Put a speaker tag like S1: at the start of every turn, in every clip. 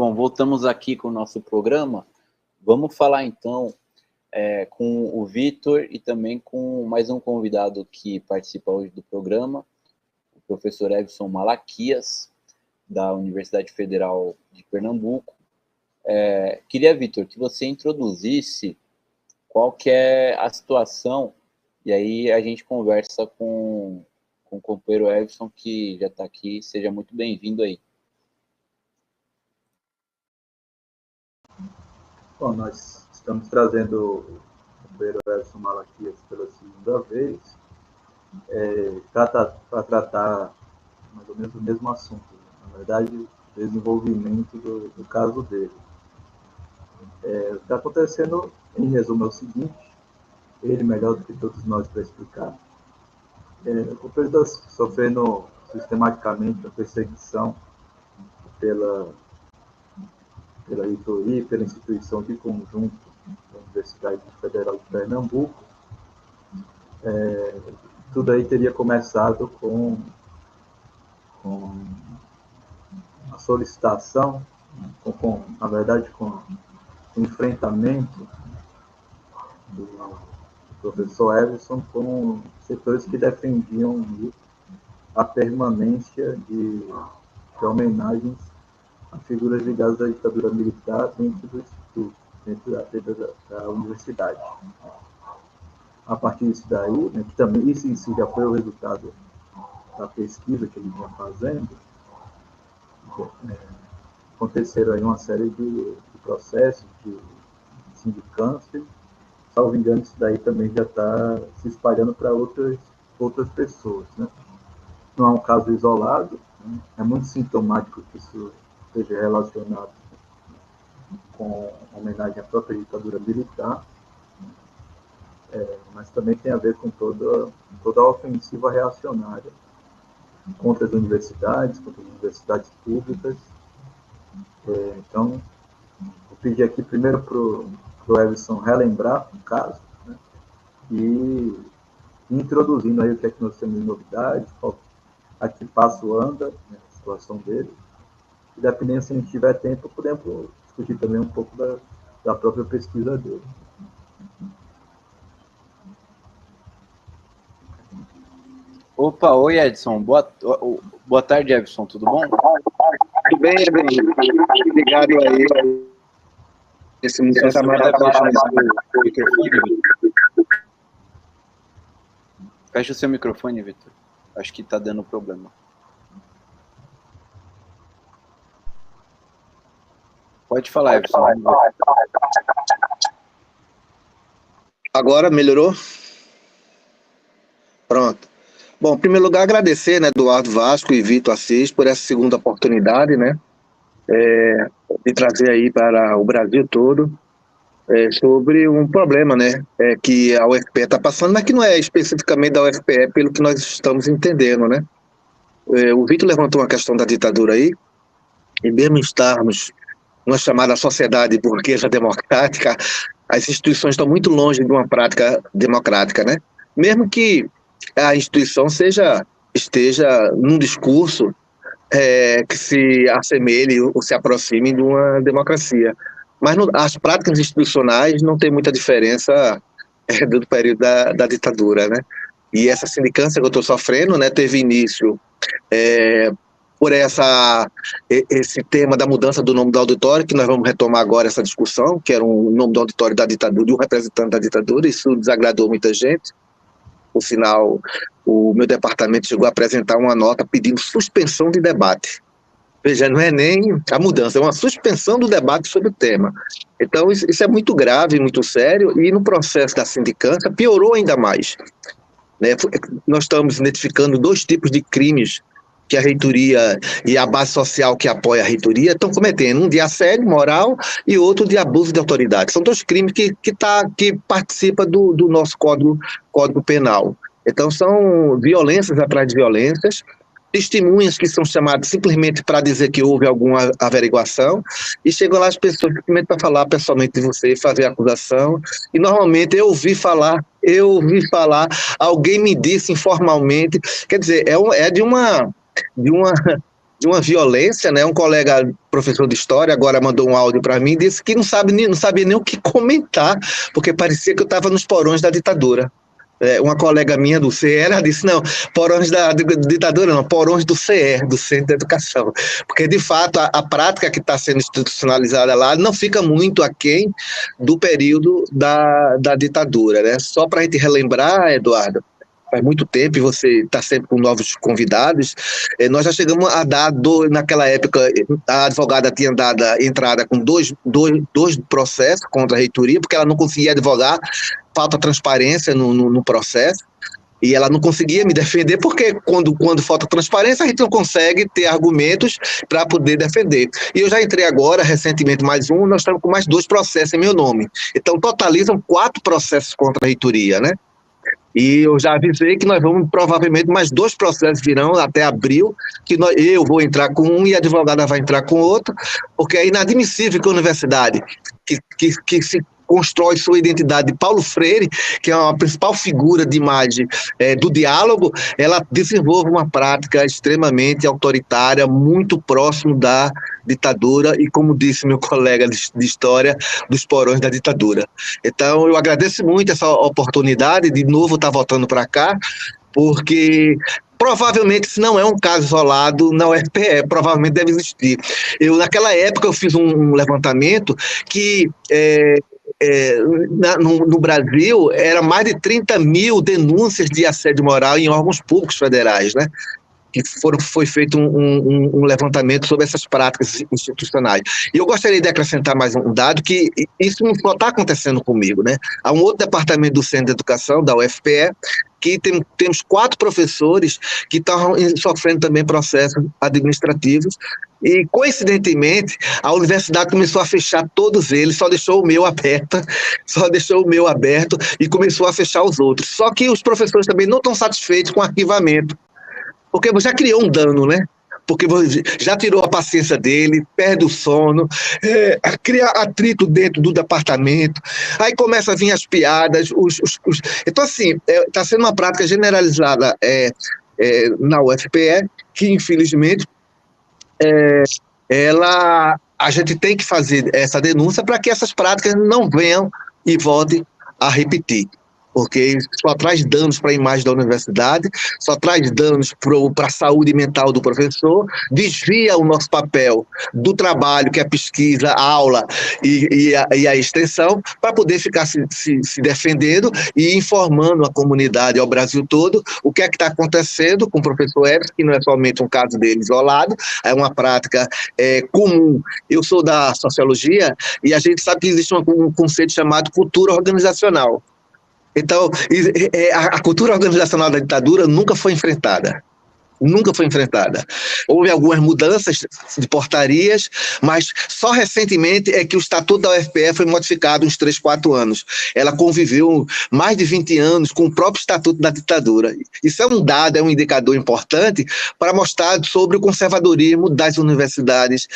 S1: Bom, voltamos aqui com o nosso programa. Vamos falar então com o Vitor e também com mais um convidado que participa hoje do programa, o professor Evson Malaquias, da Universidade Federal de Pernambuco. Queria, Vitor, que você introduzisse qual que é a situação, e aí a gente conversa com o companheiro Evson, que já está aqui. Seja muito bem-vindo aí.
S2: Bom, nós estamos trazendo o companheiro Evson Malaquias pela segunda vez, para tratar mais ou menos do mesmo assunto, na verdade, o desenvolvimento do caso dele. O que está acontecendo, em resumo, é o seguinte: ele, melhor do que todos nós para explicar, o companheiro está sofrendo sistematicamente a perseguição pela reitoria e pela instituição de conjunto da Universidade Federal de Pernambuco. Tudo aí teria começado com a solicitação, na verdade, com o enfrentamento do professor Everson com setores que defendiam a permanência de homenagens a figuras ligadas à ditadura militar dentro do Instituto, dentro da universidade. A partir disso daí, né, que também isso em si já foi o resultado da pesquisa que ele vinha fazendo, aconteceram aí uma série de processos, de sindicância. Salvo engano, isso daí também já está se espalhando para outras pessoas, né? Não é um caso isolado, né? É muito sintomático que isso esteja relacionado com homenagem à própria ditadura militar, mas também tem a ver com toda a ofensiva reacionária contra as universidades públicas. Então, vou pedir aqui primeiro para o Everson relembrar o caso, né, e introduzindo aí o que é que nós temos de novidade, a que passo anda, né, a situação dele. E, dependendo, se a gente tiver tempo, podemos discutir também um pouco da própria pesquisa dele.
S1: Opa, oi Edson, boa tarde, Edson, tudo bom?
S3: Tudo bem, Evelyn? Obrigado aí. Esse muito chamado
S1: Fecha o seu microfone, Vitor. Acho que está dando problema. Pode falar, Edson.
S3: Agora melhorou? Pronto. Bom, em primeiro lugar, agradecer, né, Eduardo Vasco e Vitor Assis por essa segunda oportunidade, né, de trazer aí para o Brasil todo sobre um problema, né, que a UFPE está passando, mas que não é especificamente da UFPE, pelo que nós estamos entendendo, né. O Vitor levantou uma questão da ditadura aí, e mesmo estarmos numa chamada sociedade burguesa democrática, as instituições estão muito longe de uma prática democrática, né, mesmo que a instituição esteja num discurso que se assemelhe ou se aproxime de uma democracia. Mas as práticas institucionais não tem muita diferença do período da ditadura, né? E essa sindicância que eu estou sofrendo, né, teve início por esse tema da mudança do nome do auditório, que nós vamos retomar agora essa discussão, que era um nome do auditório da ditadura, de um representante da ditadura. Isso desagradou muita gente. Por sinal, o meu departamento chegou a apresentar uma nota pedindo suspensão de debate. Veja, não é nem a mudança, é uma suspensão do debate sobre o tema. Então, isso é muito grave, muito sério, e no processo da sindicância piorou ainda mais, né? Nós estamos identificando 2 tipos de crimes que a reitoria e a base social que apoia a reitoria estão cometendo: um de assédio moral e outro de abuso de autoridade. São 2 crimes que participam do nosso Código Penal. Então, são violências atrás de violências, testemunhas que são chamadas simplesmente para dizer que houve alguma averiguação, e chegam lá as pessoas simplesmente para falar pessoalmente de você, fazer acusação, e normalmente eu ouvi falar, alguém me disse informalmente. Quer dizer, de uma violência, né? Um colega, professor de história, agora mandou um áudio para mim, disse que não sabia nem o que comentar, porque parecia que eu estava nos porões da ditadura. Uma colega minha do CE, ela disse, não, porões da ditadura não, porões do CE, do Centro de Educação, porque de fato a prática que está sendo institucionalizada lá não fica muito aquém do período da ditadura, né? Só para a gente relembrar, Eduardo, faz muito tempo e você está sempre com novos convidados, nós já chegamos a dar, naquela época, a advogada tinha dado entrada com dois processos contra a reitoria, porque ela não conseguia advogar, falta transparência no processo, e ela não conseguia me defender, porque quando falta transparência, a gente não consegue ter argumentos para poder defender. E eu já entrei agora, recentemente, mais um, nós estamos com mais 2 processos em meu nome. Então, totalizam 4 processos contra a reitoria, né? E eu já avisei que nós vamos, provavelmente, mais 2 processos virão até abril, que eu vou entrar com um e a advogada vai entrar com outro, porque é inadmissível que a universidade, que se constrói sua identidade de Paulo Freire, que é a principal figura de imagem do diálogo, ela desenvolve uma prática extremamente autoritária, muito próximo da ditadura e, como disse meu colega de história, dos porões da ditadura. Então, eu agradeço muito essa oportunidade de novo estar voltando para cá, porque provavelmente, se não é um caso isolado na UFPE, provavelmente deve existir. Naquela época, eu fiz um levantamento que no Brasil, era mais de 30 mil denúncias de assédio moral em órgãos públicos federais, né? Que foi feito um levantamento sobre essas práticas institucionais. E eu gostaria de acrescentar mais um dado, que isso não só está acontecendo comigo, né? Há um outro departamento do Centro de Educação, da UFPE, que temos 4 professores que estão sofrendo também processos administrativos, e, coincidentemente, a universidade começou a fechar todos eles, só deixou o meu aberto e começou a fechar os outros. Só que os professores também não estão satisfeitos com o arquivamento, porque já criou um dano, né? Porque já tirou a paciência dele, perde o sono, cria atrito dentro do departamento, aí começa a vir as piadas. Então, assim, está sendo uma prática generalizada na UFPE, que, infelizmente, a gente tem que fazer essa denúncia para que essas práticas não venham e voltem a repetir, porque só traz danos para a imagem da universidade, só traz danos para a saúde mental do professor, desvia o nosso papel do trabalho, que é a pesquisa, a aula e a extensão, para poder ficar se defendendo e informando a comunidade, ao Brasil todo, o que é que está acontecendo com o professor Everson, que não é somente um caso dele isolado, é uma prática comum. Eu sou da sociologia e a gente sabe que existe um conceito chamado cultura organizacional. Então, a cultura organizacional da ditadura nunca foi enfrentada. Nunca foi enfrentada. Houve algumas mudanças de portarias, mas só recentemente é que o Estatuto da UFPE foi modificado uns 3, 4 anos. Ela conviveu mais de 20 anos com o próprio Estatuto da ditadura. Isso é um dado, é um indicador importante para mostrar sobre o conservadorismo das universidades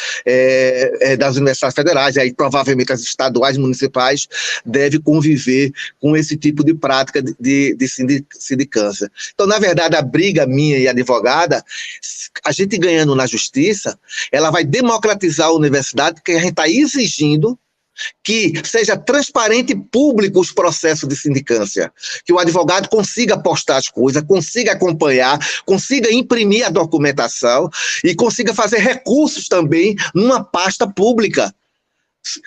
S3: federais, e aí provavelmente as estaduais, municipais, devem conviver com esse tipo de prática de sindicância. Então, na verdade, a briga minha e advogada, a gente ganhando na justiça, ela vai democratizar a universidade, porque a gente está exigindo que seja transparente e público os processos de sindicância, que o advogado consiga postar as coisas, consiga acompanhar, consiga imprimir a documentação e consiga fazer recursos também numa pasta pública.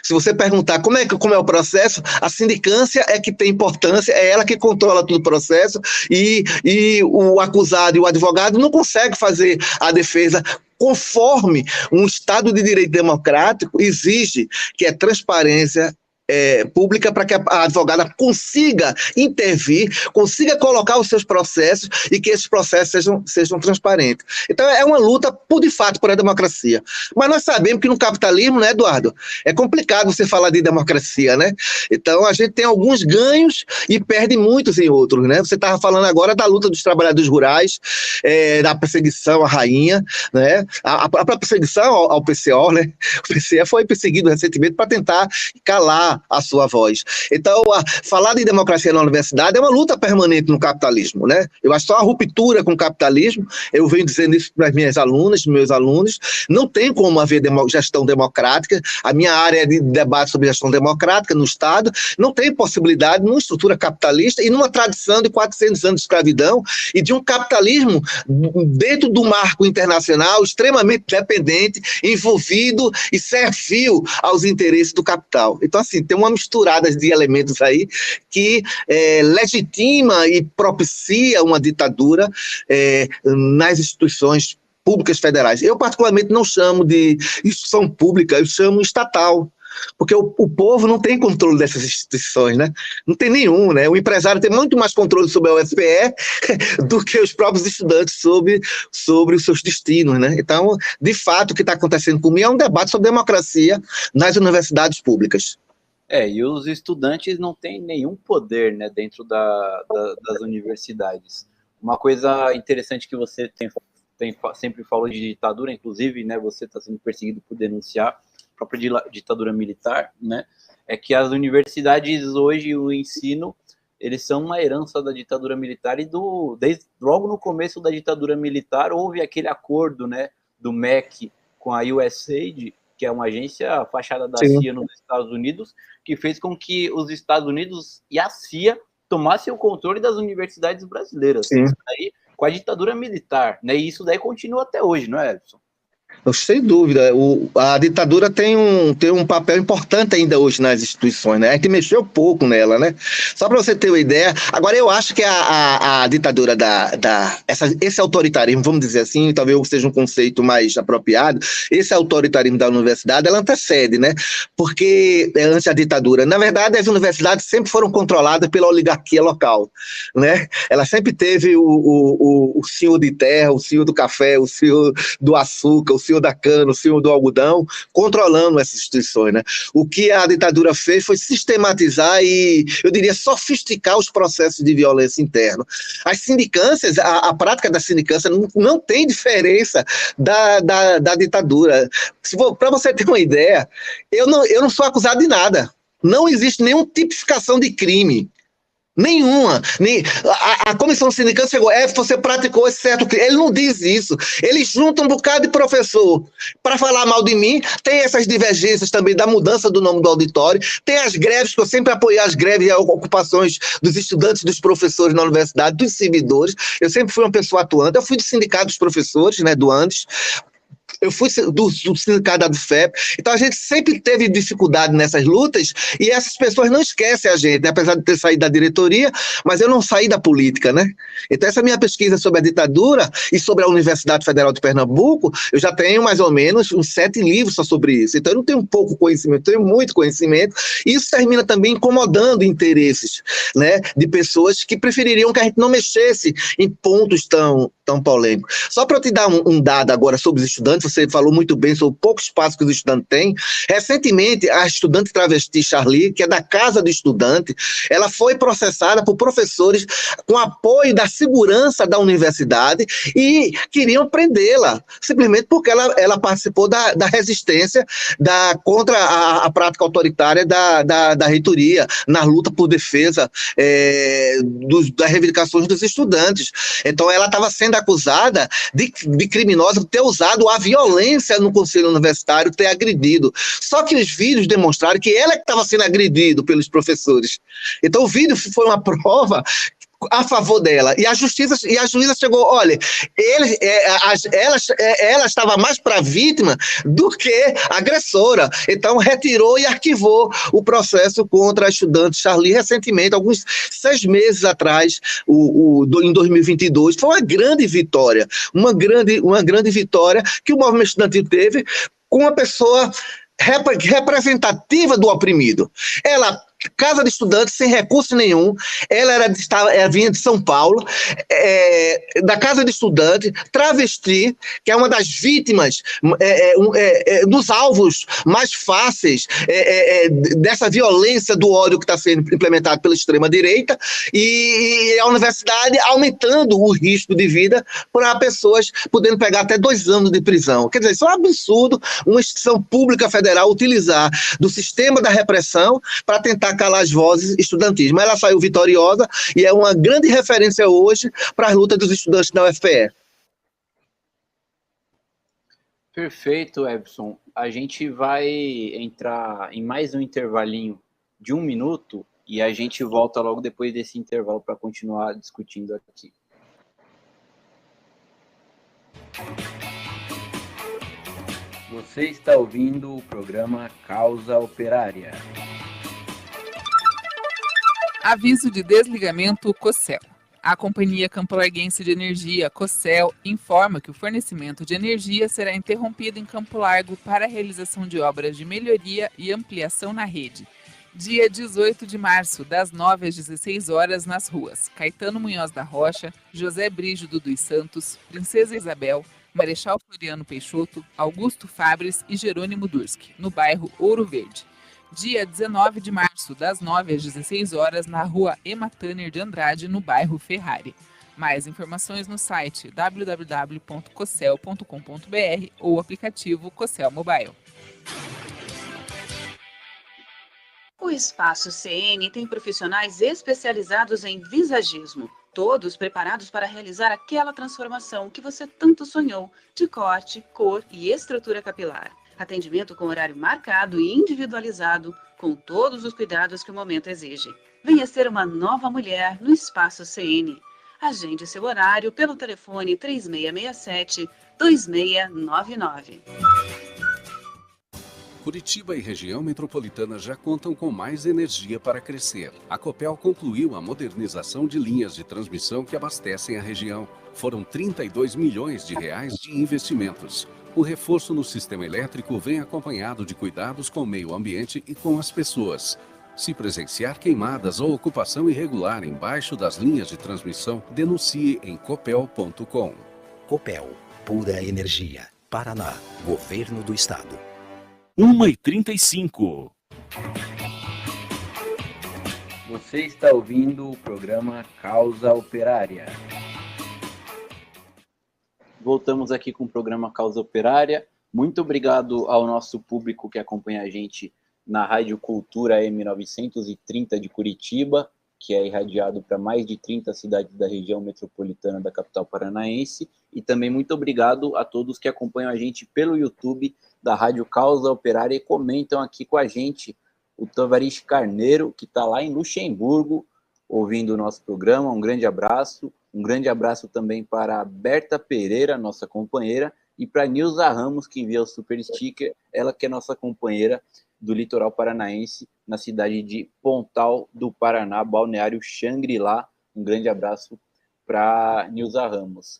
S3: Se você perguntar como é o processo, a sindicância é que tem importância, é ela que controla todo o processo, e o acusado e o advogado não conseguem fazer a defesa conforme um Estado de direito democrático exige, que é transparência pública, para que a advogada consiga intervir, consiga colocar os seus processos e que esses processos sejam transparentes. Então, é uma luta, de fato, por a democracia. Mas nós sabemos que no capitalismo, né, Eduardo, é complicado você falar de democracia, né? Então, a gente tem alguns ganhos e perde muitos em outros, né? Você estava falando agora da luta dos trabalhadores rurais, da perseguição à rainha, né? A perseguição ao PCO, né? O PCO foi perseguido recentemente para tentar calar calar a sua voz. Então, falar de democracia na universidade é uma luta permanente no capitalismo, né? Eu acho só a ruptura com o capitalismo, eu venho dizendo isso para as minhas alunas, meus alunos, não tem como haver gestão democrática, a minha área é de debate sobre gestão democrática no Estado, não tem possibilidade numa estrutura capitalista e numa tradição de 400 anos de escravidão e de um capitalismo dentro do marco internacional extremamente dependente, envolvido e servil aos interesses do capital. Então, assim, tem uma misturada de elementos aí que legitima e propicia uma ditadura nas instituições públicas federais. Eu, particularmente, não chamo de instituição pública, eu chamo estatal. Porque o povo não tem controle dessas instituições, né? Não tem nenhum, né? O empresário tem muito mais controle sobre a UFPE do que os próprios estudantes sobre os seus destinos, né? Então, de fato, o que está acontecendo comigo é um debate sobre democracia nas universidades públicas.
S1: E os estudantes não têm nenhum poder, né, dentro das universidades. Uma coisa interessante que você sempre falou de ditadura, inclusive, né, você está sendo perseguido por denunciar a própria ditadura militar, né, é que as universidades hoje, o ensino, eles são uma herança da ditadura militar e logo no começo da ditadura militar houve aquele acordo, né, do MEC com a USAID, que é uma agência fachada da CIA nos Estados Unidos, que fez com que os Estados Unidos e a CIA tomassem o controle das universidades brasileiras. Sim. Isso daí, com a ditadura militar, né, e isso daí continua até hoje, não é, Edson?
S3: Sem dúvida, a ditadura tem um papel importante ainda hoje nas instituições, né? A gente mexeu pouco nela, né? Só para você ter uma ideia, agora eu acho que a ditadura esse autoritarismo, vamos dizer assim, talvez seja um conceito mais apropriado, esse autoritarismo da universidade, ela antecede, né? Porque antes da ditadura, na verdade, as universidades sempre foram controladas pela oligarquia local, né? Ela sempre teve o senhor de terra, o senhor do café, o senhor do açúcar, o senhor da cana, o senhor do algodão, controlando essas instituições, né? O que a ditadura fez foi sistematizar e, eu diria, sofisticar os processos de violência interna. As sindicâncias, a prática da sindicância não tem diferença da ditadura. Para você ter uma ideia, eu não sou acusado de nada. Não existe nenhuma tipificação de crime. Nenhuma. A comissão sindical chegou, você praticou esse certo crime. Ele não diz isso. Ele junta um bocado de professor para falar mal de mim. Tem essas divergências também da mudança do nome do auditório. Tem as greves, que eu sempre apoiei as greves e as ocupações dos estudantes, dos professores na universidade, dos servidores. Eu sempre fui uma pessoa atuante. Eu fui do sindicato dos professores, né, do Andes. Eu fui do sindicato da DUFEP, então a gente sempre teve dificuldade nessas lutas e essas pessoas não esquecem a gente, né? Apesar de ter saído da diretoria, mas eu não saí da política, né? Então essa minha pesquisa sobre a ditadura e sobre a Universidade Federal de Pernambuco, eu já tenho mais ou menos uns 7 livros só sobre isso, então eu não tenho pouco conhecimento, tenho muito conhecimento, e isso termina também incomodando interesses, né, de pessoas que prefeririam que a gente não mexesse em pontos tão polêmicos. Só para eu te dar um dado agora sobre os estudantes, você falou muito bem sobre o pouco espaço que os estudantes têm. Recentemente, a estudante travesti Charlie, que é da Casa do Estudante, ela foi processada por professores com apoio da segurança da universidade e queriam prendê-la, simplesmente porque ela participou da resistência contra a prática autoritária da reitoria, na luta por defesa das reivindicações dos estudantes. Então, ela estava sendo acusada de criminosa por ter usado a violência no conselho universitário, ter agredido. Só que os vídeos demonstraram que ela estava sendo agredida pelos professores. Então o vídeo foi uma prova a favor dela. E a juíza chegou, olha, ela estava mais para vítima do que agressora. Então retirou e arquivou o processo contra a estudante Charlie recentemente, alguns 6 meses atrás, em 2022. Foi uma grande vitória, uma grande vitória que o movimento estudantil teve com uma pessoa representativa do oprimido. Ela casa de estudante sem recurso nenhum. Ela vinha de São Paulo, da casa de estudante, travesti, que é uma das vítimas, dos alvos mais fáceis dessa violência do ódio que está sendo implementado pela extrema-direita, e a universidade aumentando o risco de vida para pessoas podendo pegar até 2 anos de prisão. Quer dizer, isso é um absurdo uma instituição pública federal utilizar do sistema da repressão para tentar calar as vozes estudantis. Mas ela saiu vitoriosa e é uma grande referência hoje para a luta dos estudantes da UFPE.
S1: Perfeito, Ebson. A gente vai entrar em mais um intervalinho de 1 minuto e a gente volta logo depois desse intervalo para continuar discutindo aqui. Você está ouvindo o programa Causa Operária.
S4: Aviso de desligamento Cosel. A Companhia Campo Larguense de Energia, Cosel, informa que o fornecimento de energia será interrompido em Campo Largo para a realização de obras de melhoria e ampliação na rede. Dia 18 de março, das 9 às 16 horas, nas ruas Caetano Munhoz da Rocha, José Brígido dos Santos, Princesa Isabel, Marechal Floriano Peixoto, Augusto Fabres e Jerônimo Durski, no bairro Ouro Verde. Dia 19 de março, das 9 às 16 horas, na rua Ema Tanner de Andrade, no bairro Ferrari. Mais informações no site www.cosel.com.br ou aplicativo Cosel Mobile.
S5: O Espaço CN tem profissionais especializados em visagismo, todos preparados para realizar aquela transformação que você tanto sonhou, de corte, cor e estrutura capilar. Atendimento com horário marcado e individualizado, com todos os cuidados que o momento exige. Venha ser uma nova mulher no Espaço CN. Agende seu horário pelo telefone 3667-2699.
S6: Curitiba e região metropolitana já contam com mais energia para crescer. A Copel concluiu a modernização de linhas de transmissão que abastecem a região. Foram 32 milhões de reais de investimentos. O reforço no sistema elétrico vem acompanhado de cuidados com o meio ambiente e com as pessoas. Se presenciar queimadas ou ocupação irregular embaixo das linhas de transmissão, denuncie em copel.com.
S7: Copel, pura energia. Paraná, Governo do Estado.
S8: 1h35.
S1: Você está ouvindo o programa Causa Operária. Voltamos aqui com o programa Causa Operária. Muito obrigado ao nosso público que acompanha a gente na Rádio Cultura M930 de Curitiba, que é irradiado para mais de 30 cidades da região metropolitana da capital paranaense. E também muito obrigado a todos que acompanham a gente pelo YouTube da Rádio Causa Operária e comentam aqui com a gente. O Tavares Carneiro, que está lá em Luxemburgo, ouvindo o nosso programa. Um grande abraço. Um grande abraço também para a Berta Pereira, nossa companheira, e para a Nilza Ramos, que envia o super sticker, ela que é nossa companheira do litoral paranaense, na cidade de Pontal do Paraná, Balneário Xangri-Lá. Um grande abraço para Nilza Ramos.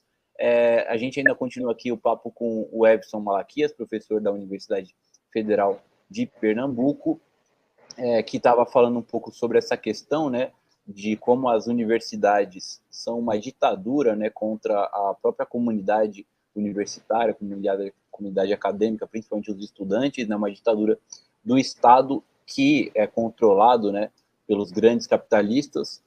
S1: A gente ainda continua aqui o papo com o Ebson Malaquias, professor da Universidade Federal de Pernambuco, que estava falando um pouco sobre essa questão, né, de como as universidades são uma ditadura, né, contra a própria comunidade universitária, comunidade acadêmica, principalmente os estudantes, né, uma ditadura do Estado que é controlado, né, pelos grandes capitalistas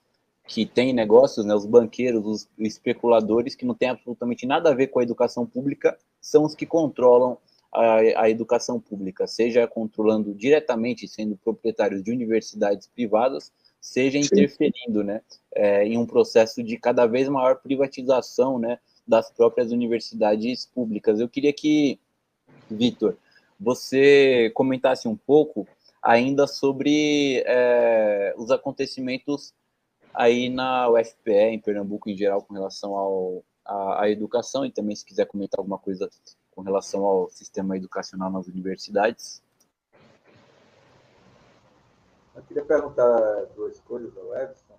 S1: que têm negócios, né, os banqueiros, os especuladores, que não têm absolutamente nada a ver com a educação pública, são os que controlam a educação pública, seja controlando diretamente, sendo proprietários de universidades privadas, seja interferindo, né, em um processo de cada vez maior privatização, né, das próprias universidades públicas. Eu queria que, Vitor, você comentasse um pouco ainda sobre os acontecimentos aí na UFPE, em Pernambuco em geral, com relação à educação, e também se quiser comentar alguma coisa com relação ao sistema educacional nas universidades.
S2: Eu queria perguntar 2 coisas ao Edson.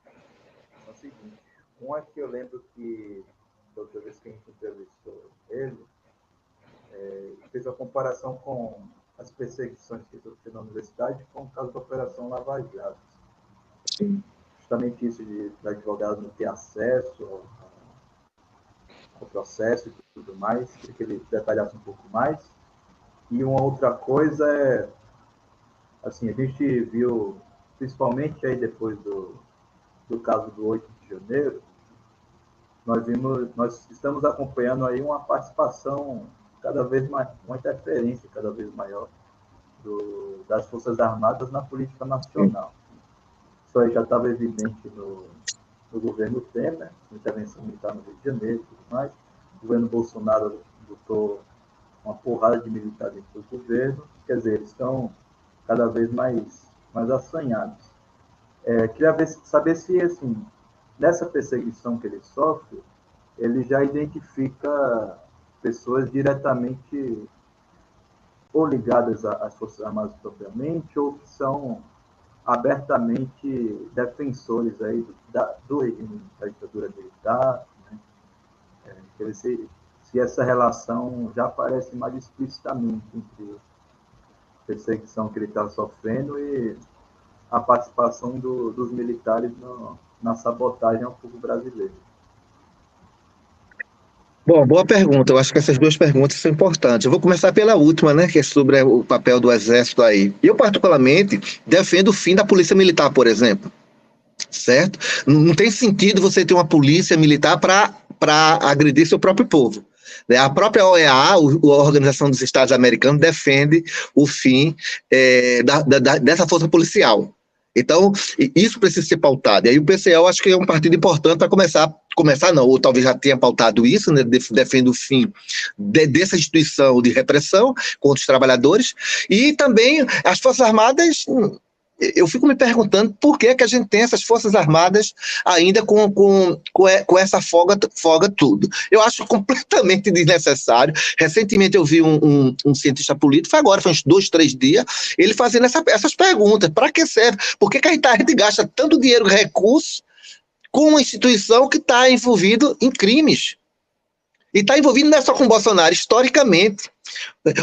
S2: É o seguinte, uma é que eu lembro que, da outra vez que a gente entrevistou ele, fez a comparação com as perseguições que sofreu na universidade, com o caso da Operação Lava Jato.
S3: Sim.
S2: Justamente isso de advogado não ter acesso ao processo e tudo mais, queria que ele detalhasse um pouco mais. E uma outra coisa é, assim, a gente viu, principalmente aí depois do caso do 8 de janeiro, nós estamos acompanhando aí uma participação cada vez mais, uma interferência cada vez maior das Forças Armadas na política nacional. Isso aí já estava evidente no governo Temer, intervenção militar no Rio de Janeiro e tudo mais. O governo Bolsonaro botou uma porrada de militares dentro do governo, quer dizer, eles estão cada vez mais assanhados. Queria saber se, assim, nessa perseguição que ele sofre, ele já identifica pessoas diretamente ou ligadas às Forças Armadas propriamente, ou que são abertamente defensores aí do regime da ditadura militar, né? Quer dizer, se essa relação já aparece mais explicitamente entre a perseguição que ele está sofrendo e a participação dos militares na sabotagem ao povo brasileiro.
S3: Bom, boa pergunta. Eu acho que essas duas perguntas são importantes. Eu vou começar pela última, né, que é sobre o papel do Exército aí. Eu, particularmente, defendo o fim da Polícia Militar, por exemplo. Certo? Não tem sentido você ter uma polícia militar para agredir seu próprio povo. A própria OEA, a Organização dos Estados Americanos, defende o fim dessa força policial. Então, isso precisa ser pautado. E aí o PCL, acho que é um partido importante para começar não, ou talvez já tenha pautado isso, né, defende o fim dessa instituição de repressão contra os trabalhadores, e também as Forças Armadas. Eu fico me perguntando por que a gente tem essas Forças Armadas ainda com essa folga tudo. Eu acho completamente desnecessário. Recentemente eu vi um cientista político, foi uns 2, 3 dias, ele fazendo essas perguntas. Para que serve? Por que a gente gasta tanto dinheiro e recurso com uma instituição que está envolvida em crimes? E está envolvido não é só com Bolsonaro, historicamente.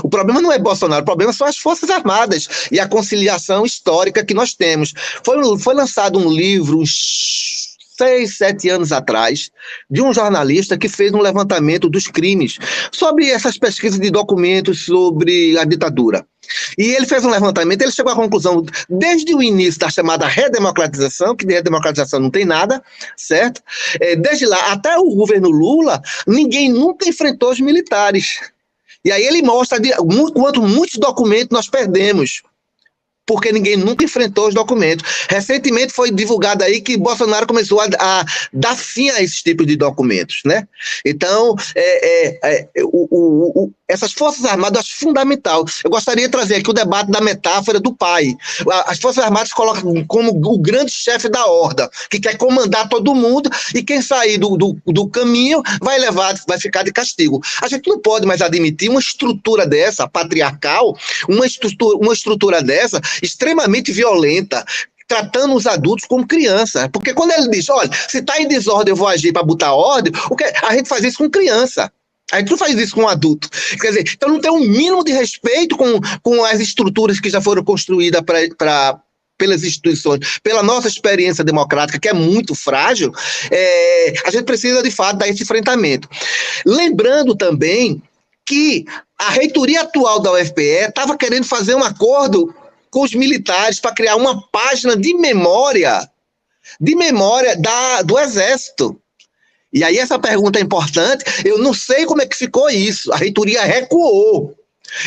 S3: O problema não é Bolsonaro, o problema são as Forças Armadas e a conciliação histórica que nós temos. Foi lançado um livro uns 6, 7 anos atrás, de um jornalista que fez um levantamento dos crimes sobre essas pesquisas de documentos sobre a ditadura. E ele fez um levantamento, ele chegou à conclusão, desde o início da chamada redemocratização, que de redemocratização não tem nada, certo? Desde lá até o governo Lula, ninguém nunca enfrentou os militares. E aí ele mostra quanto muitos documentos nós perdemos, porque ninguém nunca enfrentou os documentos. Recentemente foi divulgado aí que Bolsonaro começou a dar fim a esses tipos de documentos, né? Então, essas Forças Armadas, eu acho fundamental. Eu gostaria de trazer aqui o debate da metáfora do pai. As Forças Armadas colocam como o grande chefe da horda, que quer comandar todo mundo, e quem sair do caminho vai ficar de castigo. A gente não pode mais admitir uma estrutura dessa, patriarcal, uma estrutura dessa, extremamente violenta, tratando os adultos como criança. Porque quando ele diz, olha, se está em desordem eu vou agir para botar ordem, a gente faz isso com criança. A gente não faz isso com um adulto. Quer dizer, então não tem um mínimo de respeito com as estruturas que já foram construídas pelas instituições, pela nossa experiência democrática, que é muito frágil. A gente precisa, de fato, dar esse enfrentamento. Lembrando também que a reitoria atual da UFPE estava querendo fazer um acordo com os militares para criar uma página de memória do Exército. E aí essa pergunta é importante, eu não sei como é que ficou isso, a reitoria recuou.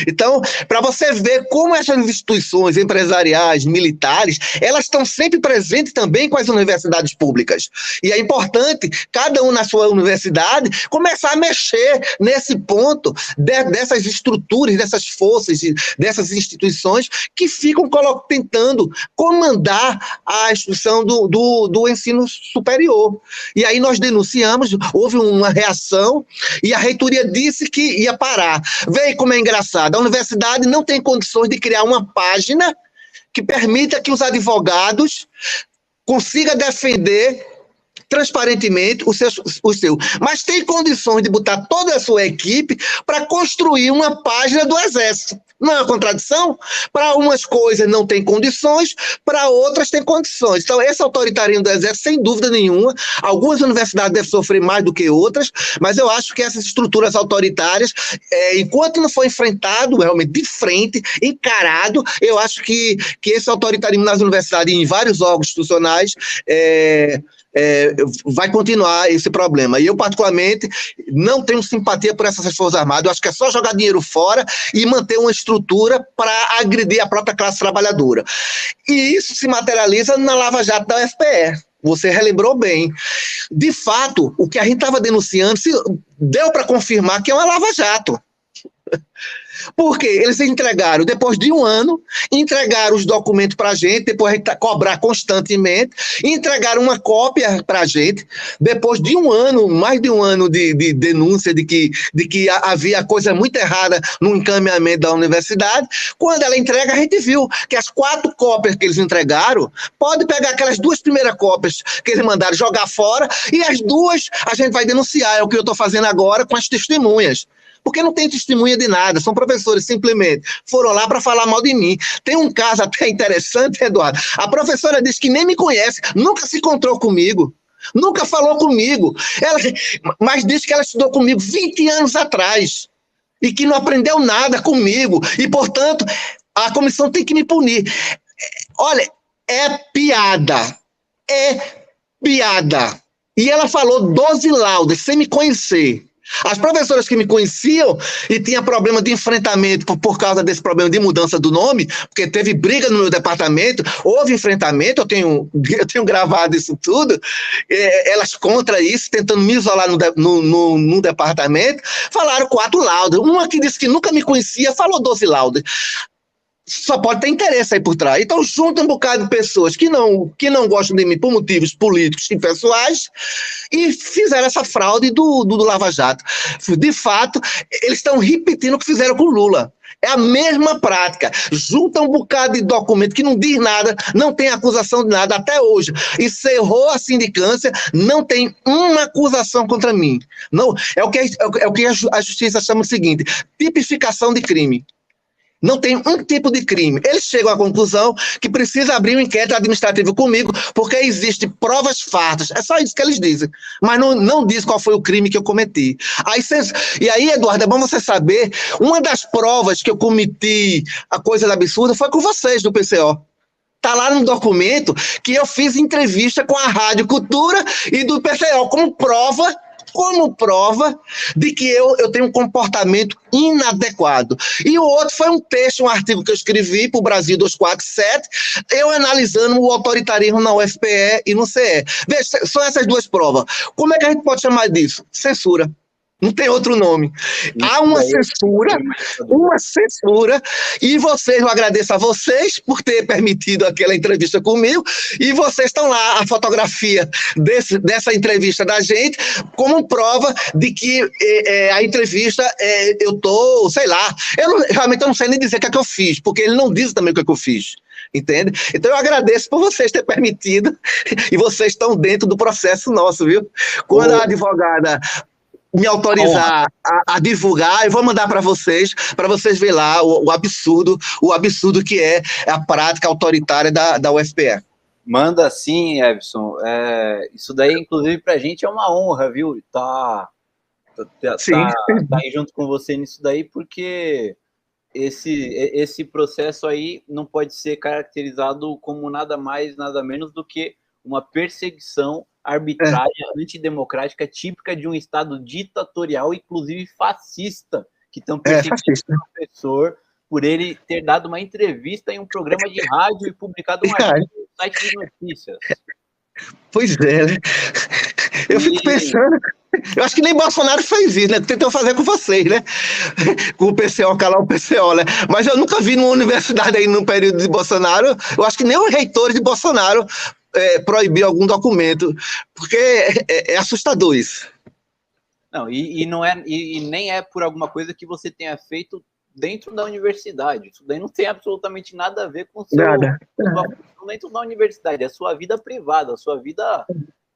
S3: Então, para você ver como essas instituições empresariais, militares, elas estão sempre presentes também com as universidades públicas. E é importante, cada um na sua universidade, começar a mexer nesse ponto dessas estruturas, dessas forças, dessas instituições que ficam tentando comandar a instituição do ensino superior. E aí nós denunciamos, houve uma reação e a reitoria disse que ia parar. Vê como é engraçado. A universidade não tem condições de criar uma página que permita que os advogados consigam defender transparentemente o seu. Mas tem condições de botar toda a sua equipe para construir uma página do Exército. Não é uma contradição? Para umas coisas não tem condições, para outras tem condições. Então, esse autoritarismo do Exército, sem dúvida nenhuma, algumas universidades devem sofrer mais do que outras, mas eu acho que essas estruturas autoritárias, enquanto não for enfrentado realmente de frente, encarado, eu acho que esse autoritarismo nas universidades e em vários órgãos institucionais vai continuar esse problema. E eu, particularmente, não tenho simpatia por essas Forças Armadas. Eu acho que é só jogar dinheiro fora e manter uma estrutura para agredir a própria classe trabalhadora. E isso se materializa na Lava Jato da UFPE. Você relembrou bem. De fato, o que a gente estava denunciando deu para confirmar que é uma Lava Jato. Porque eles entregaram, depois de um ano, entregaram os documentos para a gente, depois a gente cobrar constantemente, entregaram uma cópia para a gente, depois de um ano, mais de um ano de denúncia de que havia coisa muito errada no encaminhamento da universidade. Quando ela entrega, a gente viu que as 4 cópias que eles entregaram, pode pegar aquelas 2 primeiras cópias que eles mandaram jogar fora, e as 2 a gente vai denunciar, é o que eu estou fazendo agora com as testemunhas. Porque não tem testemunha de nada, são professores simplesmente foram lá para falar mal de mim. Tem um caso até interessante, Eduardo. A professora disse que nem me conhece, nunca se encontrou comigo, nunca falou comigo, mas disse que ela estudou comigo 20 anos atrás e que não aprendeu nada comigo e, portanto, a comissão tem que me punir. Olha, é piada. E ela falou 12 laudas sem me conhecer. As professoras que me conheciam e tinham problema de enfrentamento por causa desse problema de mudança do nome, porque teve briga no meu departamento, houve enfrentamento, eu tenho gravado isso tudo, elas contra isso, tentando me isolar no departamento, falaram 4 laudas. Uma que disse que nunca me conhecia falou 12 laudas. Só pode ter interesse aí por trás. Então, junta um bocado de pessoas que não gostam de mim por motivos políticos e pessoais e fizeram essa fraude do Lava Jato. De fato, eles estão repetindo o que fizeram com o Lula. É a mesma prática. Junta um bocado de documento que não diz nada, não tem acusação de nada até hoje. Encerrou a sindicância, não tem uma acusação contra mim. Não, é o que a justiça chama o seguinte: tipificação de crime. Não tem um tipo de crime. Eles chegam à conclusão que precisa abrir um inquérito administrativo comigo porque existem provas fartas. É só isso que eles dizem. Mas não diz qual foi o crime que eu cometi. E aí, Eduardo, é bom você saber, uma das provas que eu cometi a coisa absurda foi com vocês do PCO. Está lá no documento que eu fiz entrevista com a Rádio Cultura e do PCO como prova de que eu tenho um comportamento inadequado. E o outro foi um texto, um artigo que eu escrevi para o Brasil 247, eu analisando o autoritarismo na UFPE e no CE. Veja, são essas 2 provas. Como é que a gente pode chamar disso? Censura. Não tem outro nome. Há uma censura, e eu agradeço a vocês por ter permitido aquela entrevista comigo, e vocês estão lá, a fotografia dessa entrevista da gente, como prova de que a entrevista, eu estou, sei lá, realmente eu não sei nem dizer o que é que eu fiz, porque ele não diz também o que é que eu fiz. Entende? Então eu agradeço por vocês terem permitido, e vocês estão dentro do processo nosso, viu? Quando a advogada me autorizar a divulgar, eu vou mandar para vocês verem lá o absurdo que é a prática autoritária da UFPE.
S1: Manda sim, Everson. Isso daí, inclusive, para a gente é uma honra, viu? Tá aí junto com você nisso daí, porque esse processo aí não pode ser caracterizado como nada mais, nada menos do que uma perseguição arbitrária, antidemocrática, típica de um Estado ditatorial, inclusive fascista, que estão perseguindo o professor por ele ter dado uma entrevista em um programa de rádio e publicado um artigo no site de notícias.
S3: Pois é, né? Eu fico pensando, eu acho que nem Bolsonaro fez isso, né? Tentou fazer com vocês, né? Com o PCO, calar o PCO, né? Mas eu nunca vi numa universidade aí no período de Bolsonaro, eu acho que nem os reitores de Bolsonaro proibir algum documento, porque é assustador isso.
S1: Não, e nem é por alguma coisa que você tenha feito dentro da universidade. Isso daí não tem absolutamente nada a ver com sua função dentro da universidade, é a sua vida privada, a sua vida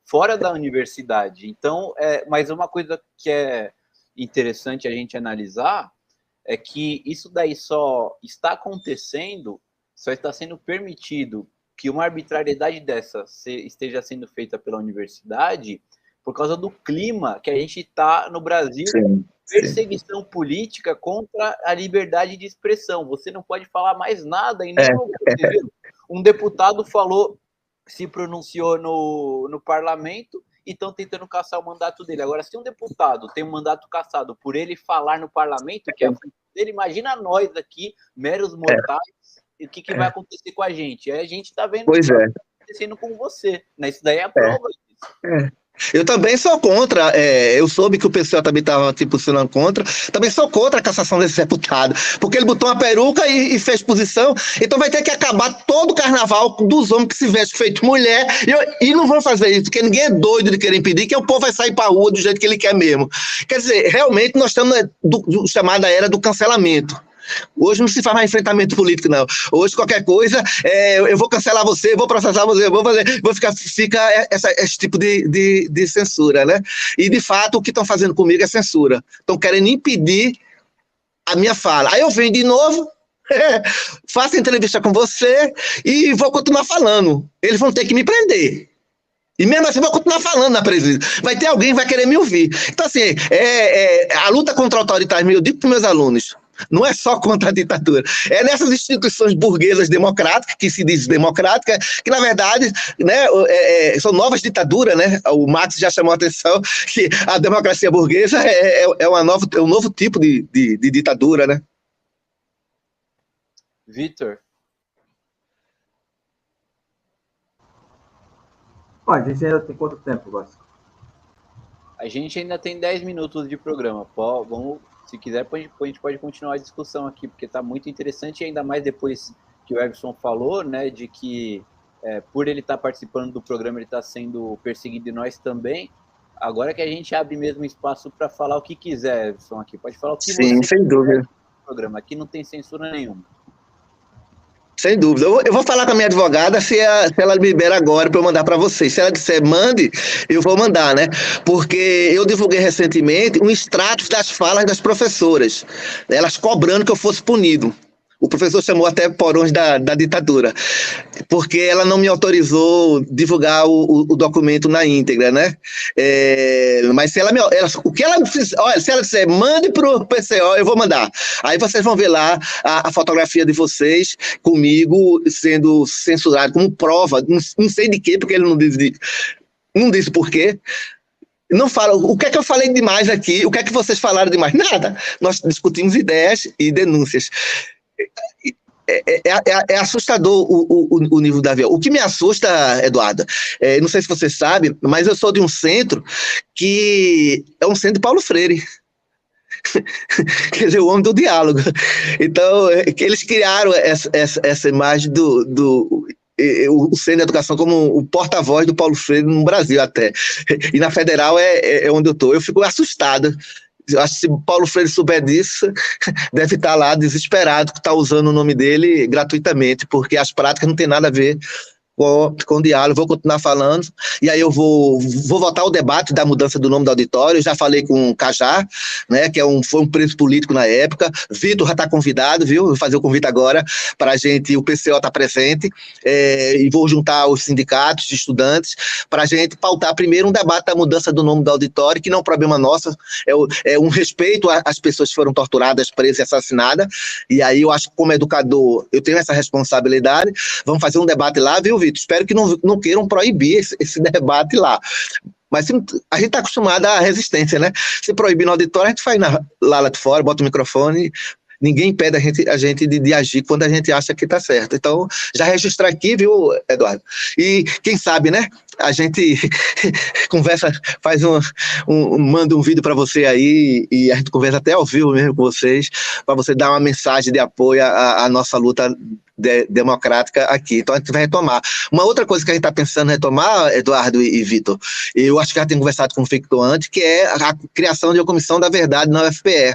S1: fora da universidade. Então, mas uma coisa que é interessante a gente analisar é que isso daí só está acontecendo, só está sendo permitido que uma arbitrariedade dessa esteja sendo feita pela universidade por causa do clima que a gente está no Brasil, perseguição política contra a liberdade de expressão. Você não pode falar mais nada em nenhum lugar. Um deputado se pronunciou no parlamento e estão tentando caçar o mandato dele. Agora, se um deputado tem um mandato cassado por ele falar no parlamento, que é a função dele, imagina nós aqui, meros mortais, o que vai acontecer com a gente. Aí a gente está vendo o que está acontecendo com você. Né? Isso daí é a prova disso.
S3: Eu também sou contra, eu soube que o PCO também estava se posicionando contra, também sou contra a cassação desse deputado, porque ele botou uma peruca e fez posição, então vai ter que acabar todo o carnaval dos homens que se vestem feito mulher, e não vão fazer isso, porque ninguém é doido de querer impedir, que o povo vai sair para a rua do jeito que ele quer mesmo. Quer dizer, realmente nós estamos do chamada era do cancelamento. Hoje não se faz mais enfrentamento político, não. Hoje qualquer coisa, eu vou cancelar você, vou processar você, fica esse tipo de censura, né? E de fato o que estão fazendo comigo é censura. Estão querendo impedir a minha fala. Aí eu venho de novo, faço entrevista com você e vou continuar falando. Eles vão ter que me prender. E mesmo assim, eu vou continuar falando na presidência. Vai ter alguém que vai querer me ouvir. Então, assim, a luta contra o autoritarismo, eu digo para os meus alunos, não é só contra a ditadura, é nessas instituições burguesas democráticas, que se diz democrática, que na verdade, né, são novas ditaduras, né? O Marx já chamou a atenção que a democracia burguesa é um novo tipo de ditadura, né?
S1: Vitor?
S2: A gente ainda tem quanto tempo, Vasco?
S1: A gente ainda tem 10 minutos de programa. Vamos, se quiser, a gente pode continuar a discussão aqui, porque está muito interessante, e ainda mais depois que o Everson falou, né, de que por ele estar participando do programa, ele está sendo perseguido e nós também. Agora que a gente abre mesmo espaço para falar o que quiser, Everson, aqui. Pode falar o que você quiser
S3: sem dúvida.
S1: No programa. Aqui não tem censura nenhuma.
S3: Sem dúvida. Eu vou falar com a minha advogada se ela libera agora para eu mandar para vocês. Se ela disser mande, eu vou mandar, né? Porque eu divulguei recentemente um extrato das falas das professoras, elas cobrando que eu fosse punido. O professor chamou até porões da ditadura, porque ela não me autorizou divulgar o documento na íntegra, né? Mas se ela se ela disser, mande para o PCO, eu vou mandar. Aí vocês vão ver lá a fotografia de vocês comigo sendo censurado como prova, não sei de quê, porque ele não disse por quê. Não fala, o que é que eu falei demais aqui? O que é que vocês falaram demais? Nada. Nós discutimos ideias e denúncias. É assustador o nível da violência. O que me assusta, Eduardo, não sei se você sabe, mas eu sou de um centro que é um centro de Paulo Freire. Quer dizer, o homem do diálogo. Então, eles criaram essa imagem o Centro de Educação como o porta-voz do Paulo Freire no Brasil até. E na Federal é onde eu estou. Eu fico assustado. Eu acho que se Paulo Freire souber disso, deve estar lá desesperado que está usando o nome dele gratuitamente, porque as práticas não têm nada a ver com o diálogo. Vou continuar falando, e aí eu vou voltar ao debate da mudança do nome do auditório. Eu já falei com o Cajá, né, que foi um preso político na época. Vitor já está convidado, viu? Vou fazer o convite agora para a gente, o PCO está presente, e vou juntar os sindicatos de estudantes para a gente pautar primeiro um debate da mudança do nome do auditório, que não é um problema nosso, é um respeito às pessoas que foram torturadas, presas e assassinadas, e aí eu acho que como educador eu tenho essa responsabilidade. Vamos fazer um debate lá, viu, Vitor? Espero que não queiram proibir esse debate lá. Mas a gente está acostumado à resistência, né? Se proibir no auditório, a gente faz lá de fora, bota o microfone, ninguém impede a gente de agir quando a gente acha que está certo. Então, já registrar aqui, viu, Eduardo? E quem sabe, né? A gente conversa, manda um vídeo para você aí, e a gente conversa até ao vivo mesmo com vocês, para você dar uma mensagem de apoio à nossa luta democrática aqui. Então a gente vai retomar. Uma outra coisa que a gente está pensando em retomar, Eduardo e Vitor, eu acho que já tenho conversado com o Victor antes, que é a criação de uma comissão da verdade na UFPE.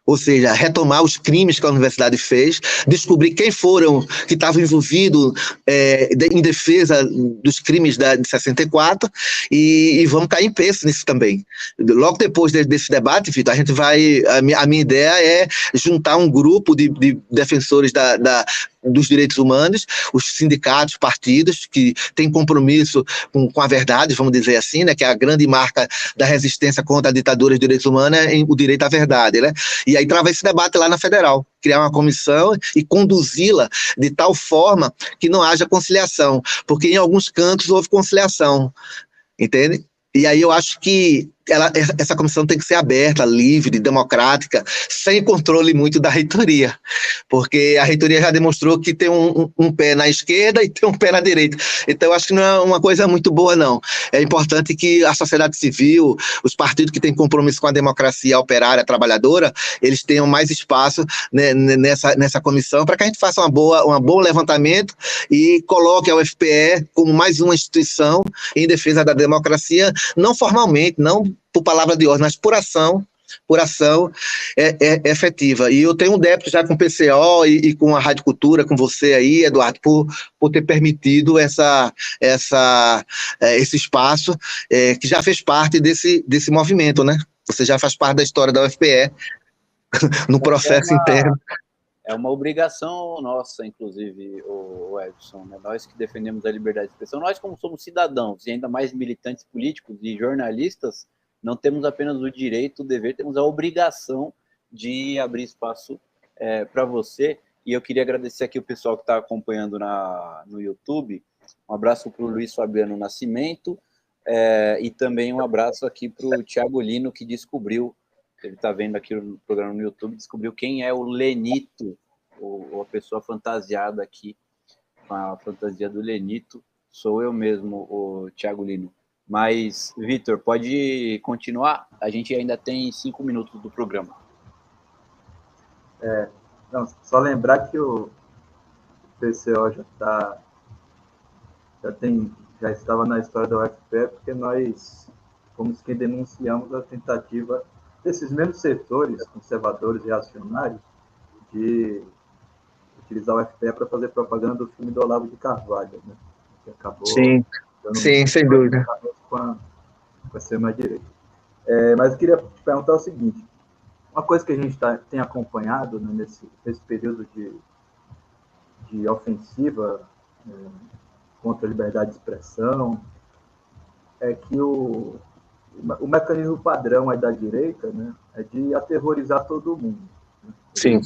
S3: ou seja, retomar os crimes que a universidade fez, descobrir quem foram que estavam envolvidos em defesa dos crimes de 64 e vamos cair em peso nisso também. Logo depois desse debate, Vitor, a minha ideia é juntar um grupo de defensores dos direitos humanos, os sindicatos, partidos que têm compromisso com a verdade, vamos dizer assim, né, que é a grande marca da resistência contra a ditadura dos direitos humanos, o direito à verdade, né? E aí travar esse debate lá na Federal, criar uma comissão e conduzi-la de tal forma que não haja conciliação, porque em alguns cantos houve conciliação, entende? E aí eu acho que essa comissão tem que ser aberta, livre, democrática, sem controle muito da reitoria, porque a reitoria já demonstrou que tem um pé na esquerda e tem um pé na direita. Então eu acho que não é uma coisa muito boa, não. É importante que a sociedade civil, os partidos que têm compromisso com a democracia operária, trabalhadora, eles tenham mais espaço, né, nessa comissão, para que a gente faça um bom levantamento e coloque a UFPE como mais uma instituição em defesa da democracia, não formalmente, não por palavra de ordem, mas por ação efetiva. E eu tenho um débito já com o PCO e com a Rádio Cultura, com você aí, Eduardo, por ter permitido esse espaço que já fez parte desse movimento, né? Você já faz parte da história da UFPE no processo interno.
S1: É uma obrigação nossa, inclusive, o Edson, né? Nós que defendemos a liberdade de expressão, nós como somos cidadãos, e ainda mais militantes políticos e jornalistas, não temos apenas o direito, o dever, temos a obrigação de abrir espaço para você. E eu queria agradecer aqui o pessoal que está acompanhando no YouTube. Um abraço para o Luiz Fabiano Nascimento e também um abraço aqui para o Thiago Lino, que descobriu, ele está vendo aqui no programa no YouTube, descobriu quem é o Lenito, a pessoa fantasiada aqui, com a fantasia do Lenito. Sou eu mesmo, o Thiago Lino. Mas, Vitor, pode continuar? A gente ainda tem 5 minutos do programa.
S2: Só lembrar que o PCO já estava na história da UFPE, porque nós fomos quem denunciamos a tentativa desses mesmos setores conservadores e reacionários de utilizar o UFPE para fazer propaganda do filme do Olavo de Carvalho, né? Que acabou...
S3: Sim, sem dúvida.
S2: Com a extrema-direita. Mas eu queria te perguntar o seguinte, uma coisa que a gente tem acompanhado, né, nesse período de ofensiva contra a liberdade de expressão, é que o mecanismo padrão aí da direita, né, é de aterrorizar todo mundo. Né?
S3: Sim.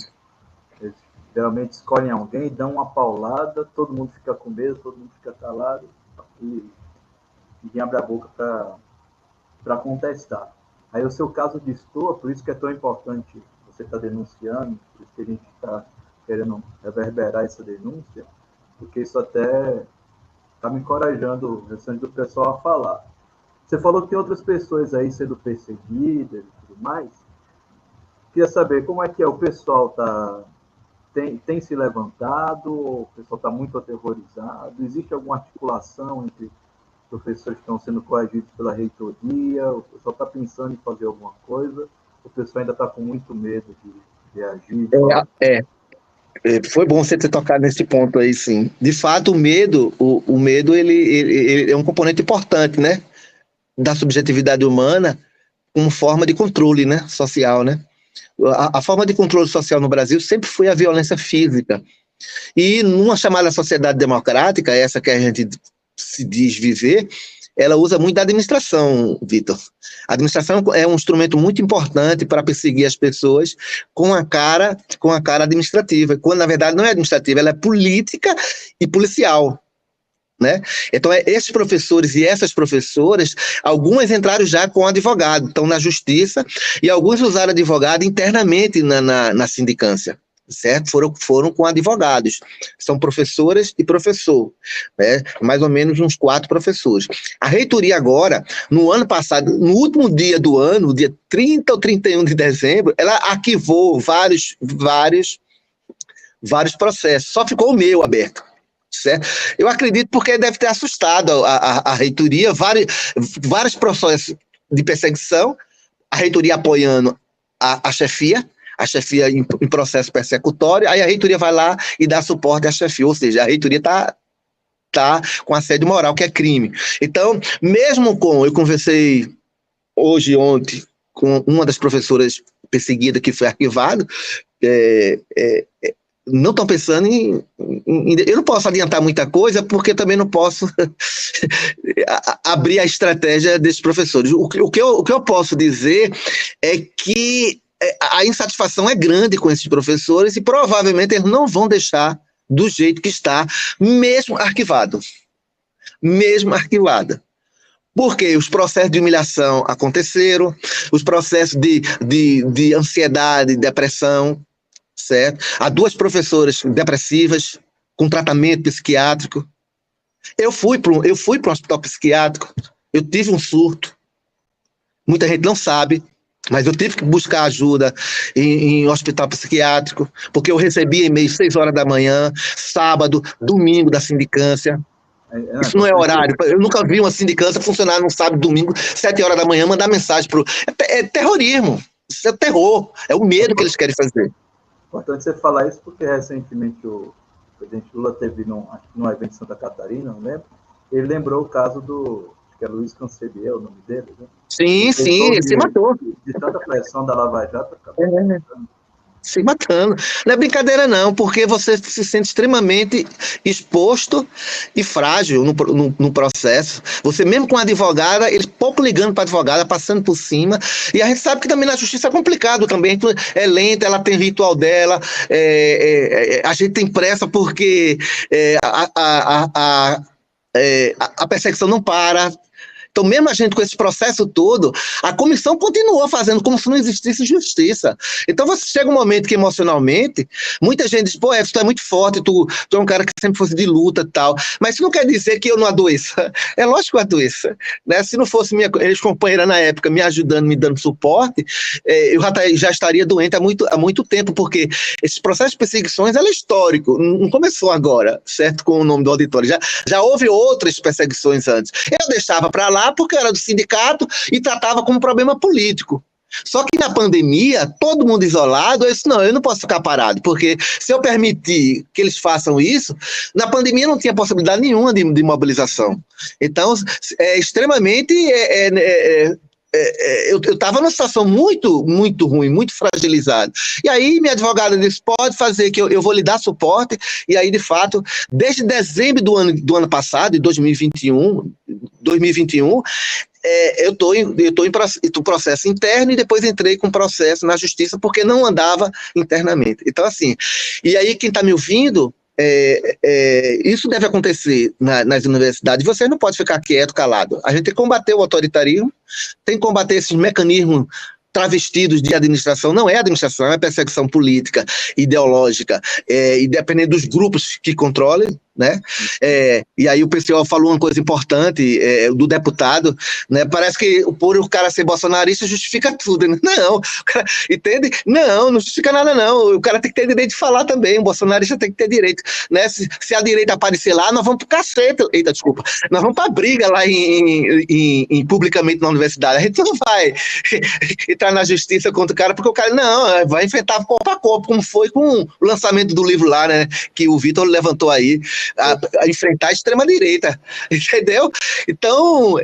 S2: Eles geralmente escolhem alguém, dão uma paulada, todo mundo fica com medo, todo mundo fica calado, e ninguém abre a boca para contestar. Aí o seu caso destoa, por isso que é tão importante você estar denunciando, por isso que a gente está querendo reverberar essa denúncia, porque isso até está me encorajando o restante do pessoal a falar. Você falou que tem outras pessoas aí sendo perseguidas e tudo mais. Queria saber como é que o pessoal tem se levantado, o pessoal está muito aterrorizado, existe alguma articulação entre professores que estão sendo coagidos pela reitoria, o pessoal está pensando em fazer alguma coisa, o pessoal ainda está com muito medo de agir?
S3: Foi bom você ter tocado nesse ponto aí, sim. De fato, o medo ele é um componente importante, né, da subjetividade humana como forma de controle, né, social, né? A forma de controle social no Brasil sempre foi a violência física. E numa chamada sociedade democrática, essa que a gente se diz viver, ela usa muito da administração, Vitor. A administração é um instrumento muito importante para perseguir as pessoas com a cara administrativa, quando na verdade não é administrativa, ela é política e policial, né? Então, esses professores e essas professoras, algumas entraram já com advogado, estão na justiça, e alguns usaram advogado internamente na sindicância, certo? Foram com advogados, são professoras e professor, né? Mais ou menos uns 4 professores. A reitoria agora, no ano passado, no último dia do ano, dia 30 ou 31 de dezembro, ela arquivou vários processos, só ficou o meu aberto. Certo? Eu acredito porque deve ter assustado a reitoria, vários processos de perseguição, a reitoria apoiando a chefia, a chefia em processo persecutório, aí a reitoria vai lá e dá suporte à chefia, ou seja, a reitoria está com assédio moral, que é crime. Então, eu conversei ontem, com uma das professoras perseguidas que foi arquivado, não estão pensando eu não posso adiantar muita coisa, porque também não posso abrir a estratégia desses professores. O que eu posso dizer é que a insatisfação é grande com esses professores e provavelmente eles não vão deixar do jeito que está, mesmo arquivado. Porque os processos de humilhação aconteceram, os processos de ansiedade, depressão, certo? Há 2 professoras depressivas com tratamento psiquiátrico. Eu fui para um hospital psiquiátrico, eu tive um surto. Muita gente não sabe, mas eu tive que buscar ajuda em hospital psiquiátrico, porque eu recebia e-mail 6 horas da manhã, sábado, domingo da sindicância. Isso não é horário. Eu nunca vi uma sindicância funcionar no sábado, domingo, 7 horas da manhã, mandar mensagem para é terrorismo. Isso é terror. É o medo que eles querem fazer.
S2: Importante você falar isso, porque recentemente o presidente Lula teve num evento em Santa Catarina, não lembro, ele lembrou o caso acho que é Luiz Cancelier, o nome dele, né?
S3: Sim, ele se matou.
S2: De tanta pressão da Lava Jato, acabou
S3: se matando. Não é brincadeira não, porque você se sente extremamente exposto e frágil no processo. Você mesmo com a advogada, eles pouco ligando para a advogada, passando por cima, e a gente sabe que também na justiça é complicado também, é lenta, ela tem ritual dela, a gente tem pressa porque a perseguição não para. Então, mesmo a gente com esse processo todo, a comissão continuou fazendo como se não existisse justiça. Então, você chega um momento que, emocionalmente, muita gente diz, pô, tu é muito forte, tu é um cara que sempre fosse de luta e tal. Mas isso não quer dizer que eu não adoeça. É lógico que eu adoeça. Né? Se não fosse minha ex-companheira na época me ajudando, me dando suporte, eu já estaria doente há muito tempo, porque esse processo de perseguições é histórico. Não começou agora, certo? Com o nome do auditório. Já houve outras perseguições antes. Eu deixava para lá porque era do sindicato e tratava como problema político. Só que na pandemia, todo mundo isolado, eu disse, não, eu não posso ficar parado, porque se eu permitir que eles façam isso, na pandemia não tinha possibilidade nenhuma de mobilização. Então, é extremamente... eu estava numa situação muito, muito ruim, muito fragilizada. E aí minha advogada disse, pode fazer que eu vou lhe dar suporte. E aí, de fato, desde dezembro do ano passado, de 2021, eu estou em processo interno e depois entrei com processo na justiça porque não andava internamente. Então, assim, e aí quem está me ouvindo, isso deve acontecer nas universidades. Você não pode ficar quieto, calado. A gente tem que combater o autoritarismo, tem que combater esses mecanismos travestidos de administração. Não é administração, é perseguição política, ideológica, e dependendo dos grupos que controlem, né? E aí o PCO falou uma coisa importante do deputado, né? Parece que por o cara ser bolsonarista justifica tudo, né? Não, o cara, entende? Não justifica nada não, o cara tem que ter direito de falar também, o bolsonarista tem que ter direito, né? Se a direita aparecer lá, nós vamos pro cacete, desculpa, nós vamos pra briga lá publicamente na universidade, a gente não vai entrar na justiça contra o cara, porque o cara, não, vai enfrentar corpo a corpo, como foi com o lançamento do livro lá, né? Que o Vitor levantou aí, a enfrentar a extrema-direita, entendeu? Então,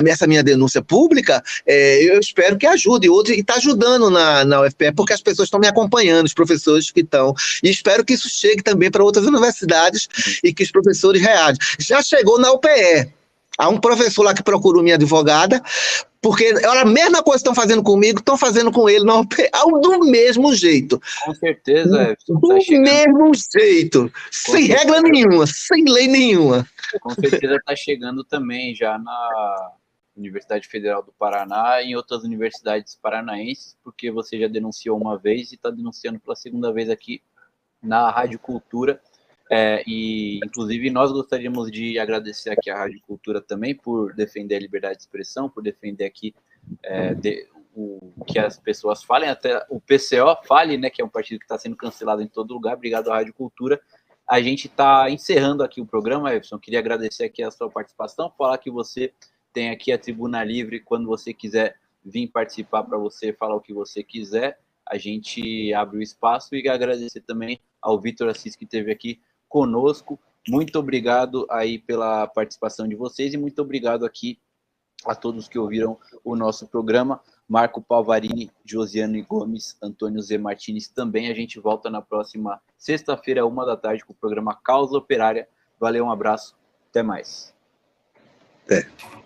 S3: essa minha denúncia pública, eu espero que ajude outros, e está ajudando na UFPE, porque as pessoas estão me acompanhando, os professores que estão, e espero que isso chegue também para outras universidades e que os professores reagem. Já chegou na UPE, há um professor lá que procurou minha advogada, porque era a mesma coisa que estão fazendo comigo, estão fazendo com ele do mesmo jeito.
S1: Com certeza.
S3: Do mesmo jeito. Sem regra nenhuma, sem lei nenhuma.
S1: Com certeza está chegando também já na Universidade Federal do Paraná e em outras universidades paranaenses, porque você já denunciou uma vez e está denunciando pela segunda vez aqui na Rádio Cultura. E, inclusive, nós gostaríamos de agradecer aqui à Rádio Cultura também por defender a liberdade de expressão, por defender aqui que as pessoas falem, até o PCO fale, né, que é um partido que está sendo cancelado em todo lugar. Obrigado à Rádio Cultura. A gente está encerrando aqui o programa, Everson. Queria agradecer aqui a sua participação, falar que você tem aqui a tribuna livre, quando você quiser vir participar para você falar o que você quiser, a gente abre o espaço, e agradecer também ao Vitor Assis, que esteve aqui conosco. Muito obrigado aí pela participação de vocês, e muito obrigado aqui a todos que ouviram o nosso programa. Marco Palvarini, Josiane Gomes, Antônio Z. Martins também. A gente volta na próxima sexta-feira, 13h, com o programa Causa Operária. Valeu, um abraço, até mais.
S3: Até.